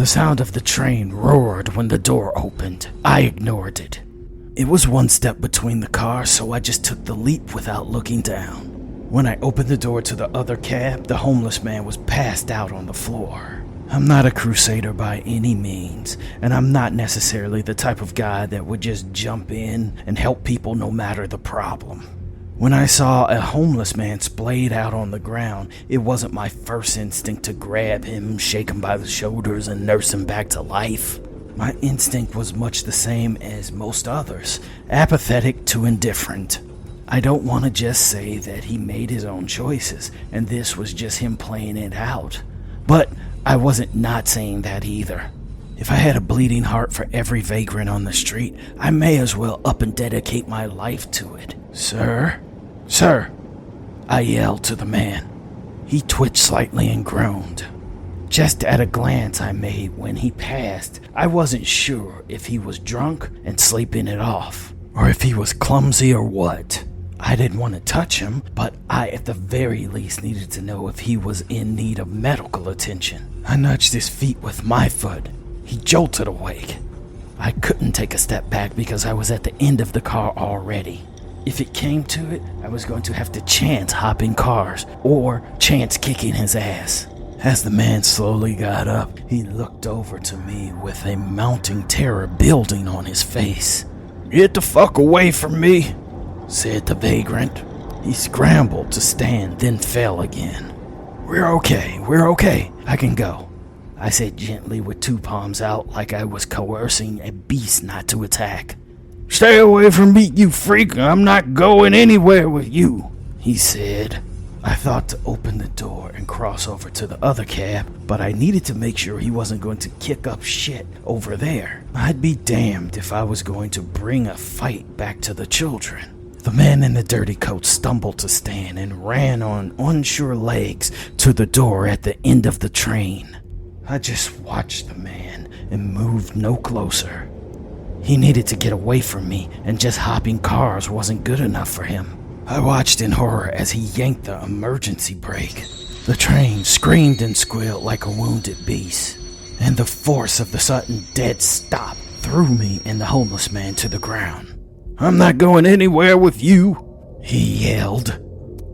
The sound of the train roared when the door opened. I ignored it. It was one step between the cars, so I just took the leap without looking down. When I opened the door to the other cab, the homeless man was passed out on the floor. I'm not a crusader by any means, and I'm not necessarily the type of guy that would just jump in and help people no matter the problem. When I saw a homeless man splayed out on the ground, it wasn't my first instinct to grab him, shake him by the shoulders, and nurse him back to life. My instinct was much the same as most others, apathetic to indifferent. I don't want to just say that he made his own choices, and this was just him playing it out. But I wasn't not saying that either. If I had a bleeding heart for every vagrant on the street, I may as well up and dedicate my life to it. Sir? Sir! I yelled to the man. He twitched slightly and groaned. Just at a glance I made when he passed, I wasn't sure if he was drunk and sleeping it off, or if he was clumsy or what. I didn't want to touch him, but I at the very least needed to know if he was in need of medical attention. I nudged his feet with my foot. He jolted awake. I couldn't take a step back because I was at the end of the car already. If it came to it, I was going to have to chance hopping cars or chance kicking his ass. As the man slowly got up, he looked over to me with a mounting terror building on his face. "Get the fuck away from me," said the vagrant. He scrambled to stand, then fell again. We're okay, I can go," I said gently with two palms out like I was coercing a beast not to attack. "Stay away from me, you freak. I'm not going anywhere with you," he said. I thought to open the door and cross over to the other cab, but I needed to make sure he wasn't going to kick up shit over there. I'd be damned if I was going to bring a fight back to the children. The man in the dirty coat stumbled to stand and ran on unsure legs to the door at the end of the train. I just watched the man and moved no closer. He needed to get away from me, and just hopping cars wasn't good enough for him. I watched in horror as he yanked the emergency brake. The train screamed and squealed like a wounded beast, and the force of the sudden dead stop threw me and the homeless man to the ground. "I'm not going anywhere with you," he yelled.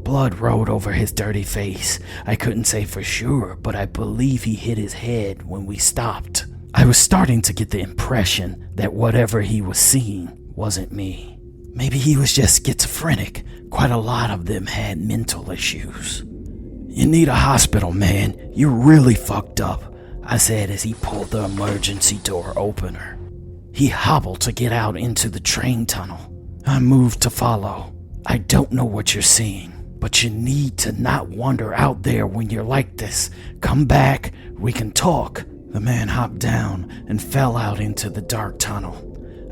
Blood rolled over his dirty face. I couldn't say for sure, but I believe he hit his head when we stopped. I was starting to get the impression that whatever he was seeing wasn't me. Maybe he was just schizophrenic. Quite a lot of them had mental issues. "You need a hospital, man. You're really fucked up," I said as he pulled the emergency door opener. He hobbled to get out into the train tunnel. I moved to follow. "I don't know what you're seeing, but you need to not wander out there when you're like this. Come back, we can talk." The man hopped down and fell out into the dark tunnel.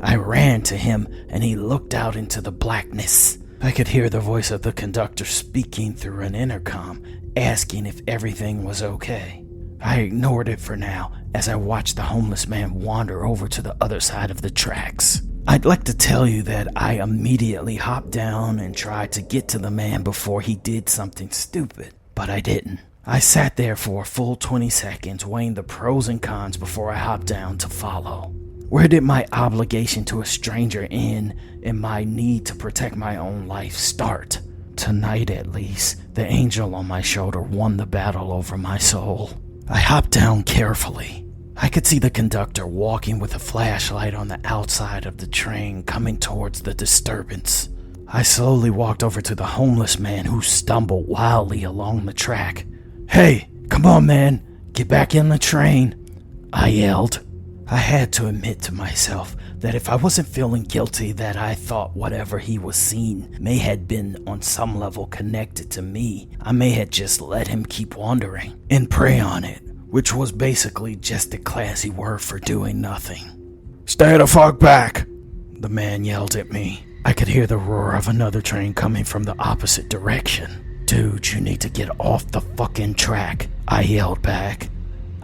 I ran to him and he looked out into the blackness. I could hear the voice of the conductor speaking through an intercom, asking if everything was okay. I ignored it for now as I watched the homeless man wander over to the other side of the tracks. I'd like to tell you that I immediately hopped down and tried to get to the man before he did something stupid, but I didn't. I sat there for a full 20 seconds weighing the pros and cons before I hopped down to follow. Where did my obligation to a stranger end and my need to protect my own life start? Tonight at least, the angel on my shoulder won the battle over my soul. I hopped down carefully. I could see the conductor walking with a flashlight on the outside of the train coming towards the disturbance. I slowly walked over to the homeless man who stumbled wildly along the track. "Hey, come on, man, get back in the train," I yelled. I had to admit to myself that if I wasn't feeling guilty that I thought whatever he was seeing may have been on some level connected to me, I may have just let him keep wandering and prey on it, which was basically just a classy word for doing nothing. "Stay the fuck back," the man yelled at me. I could hear the roar of another train coming from the opposite direction. "Dude, you need to get off the fucking track," I yelled back.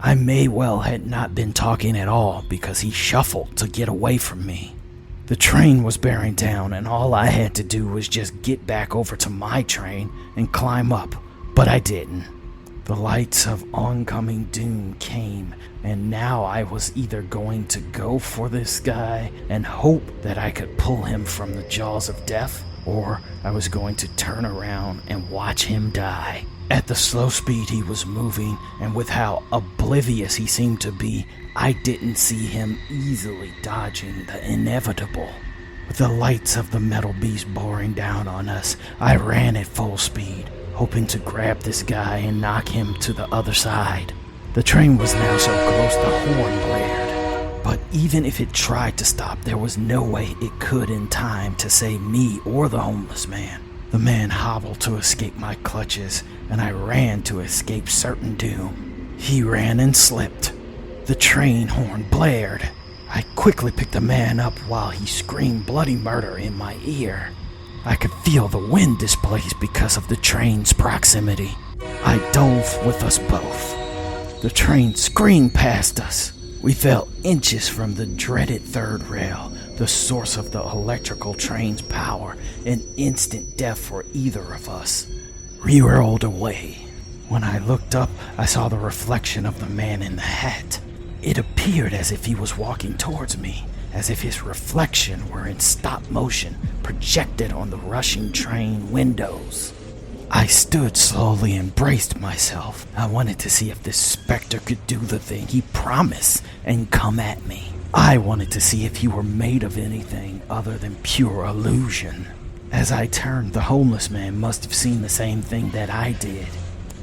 I may well had not been talking at all because he shuffled to get away from me. The train was bearing down and all I had to do was just get back over to my train and climb up, but I didn't. The lights of oncoming doom came, and now I was either going to go for this guy and hope that I could pull him from the jaws of death, or I was going to turn around and watch him die. At the slow speed he was moving, and with how oblivious he seemed to be, I didn't see him easily dodging the inevitable. With the lights of the metal beast boring down on us, I ran at full speed, hoping to grab this guy and knock him to the other side. The train was now so close the horn blared, but even if it tried to stop, there was no way it could in time to save me or the homeless man. The man hobbled to escape my clutches, and I ran to escape certain doom. He ran and slipped. The train horn blared. I quickly picked the man up while he screamed bloody murder in my ear. I could feel the wind displaced because of the train's proximity. I dove with us both. The train screamed past us. We fell inches from the dreaded third rail, the source of the electrical train's power, and instant death for either of us. We rolled away. When I looked up, I saw the reflection of the man in the hat. It appeared as if he was walking towards me, as if his reflection were in stop motion, projected on the rushing train windows. I stood slowly and braced myself. I wanted to see if this specter could do the thing he promised and come at me. I wanted to see if he were made of anything other than pure illusion. As I turned, the homeless man must have seen the same thing that I did,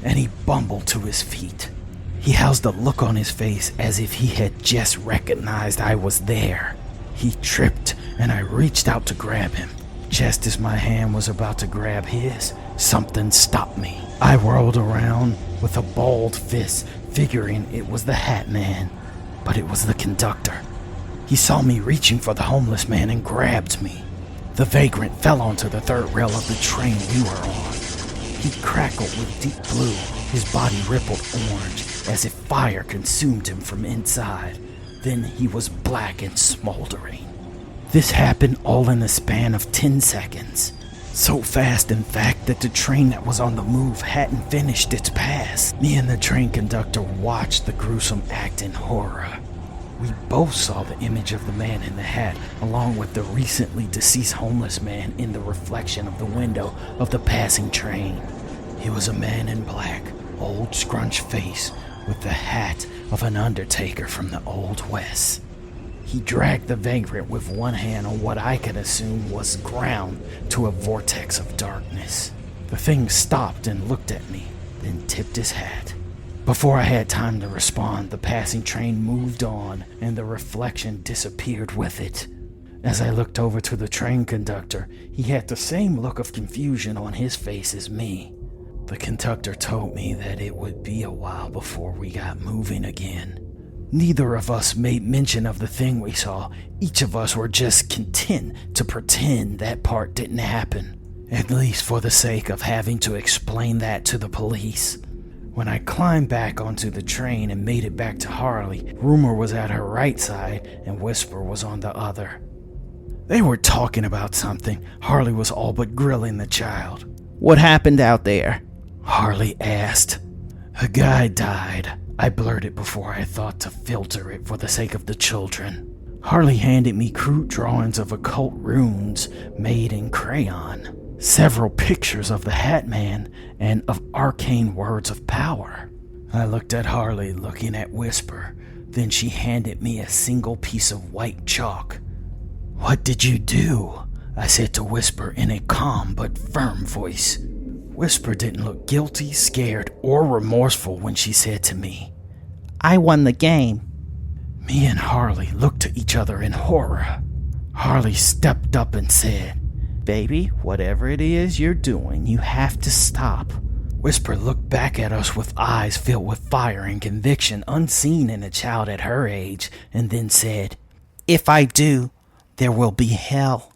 and he bumbled to his feet. He housed a look on his face as if he had just recognized I was there. He tripped, and I reached out to grab him. Just as my hand was about to grab his, something stopped me. I whirled around with a balled fist, figuring it was the Hat Man, but it was the conductor. He saw me reaching for the homeless man and grabbed me. The vagrant fell onto the third rail of the train we were on. He crackled with deep blue, his body rippled orange, as if fire consumed him from inside. Then he was black and smoldering. This happened all in the span of 10 seconds. So fast, in fact, that the train that was on the move hadn't finished its pass. Me and the train conductor watched the gruesome act in horror. We both saw the image of the man in the hat, along with the recently deceased homeless man in the reflection of the window of the passing train. He was a man in black, old scrunched face, with the hat of an undertaker from the Old West. He dragged the vagrant with one hand on what I could assume was ground to a vortex of darkness. The thing stopped and looked at me, then tipped his hat. Before I had time to respond, the passing train moved on, and the reflection disappeared with it. As I looked over to the train conductor, he had the same look of confusion on his face as me. The conductor told me that it would be a while before we got moving again. Neither of us made mention of the thing we saw. Each of us were just content to pretend that part didn't happen, at least for the sake of having to explain that to the police. When I climbed back onto the train and made it back to Harley, Rumor was at her right side and Whisper was on the other. They were talking about something. Harley was all but grilling the child. "What happened out there?" Harley asked. "A guy died," I blurted before I thought to filter it for the sake of the children. Harley handed me crude drawings of occult runes made in crayon, several pictures of the Hat Man, and of arcane words of power. I looked at Harley, looking at Whisper. Then she handed me a single piece of white chalk. "What did you do?" I said to Whisper in a calm but firm voice. Whisper didn't look guilty, scared, or remorseful when she said to me, "I won the game." Me and Harley looked to each other in horror. Harley stepped up and said, "Baby, whatever it is you're doing, you have to stop." Whisper looked back at us with eyes filled with fire and conviction unseen in a child at her age, and then said, "If I do, there will be hell."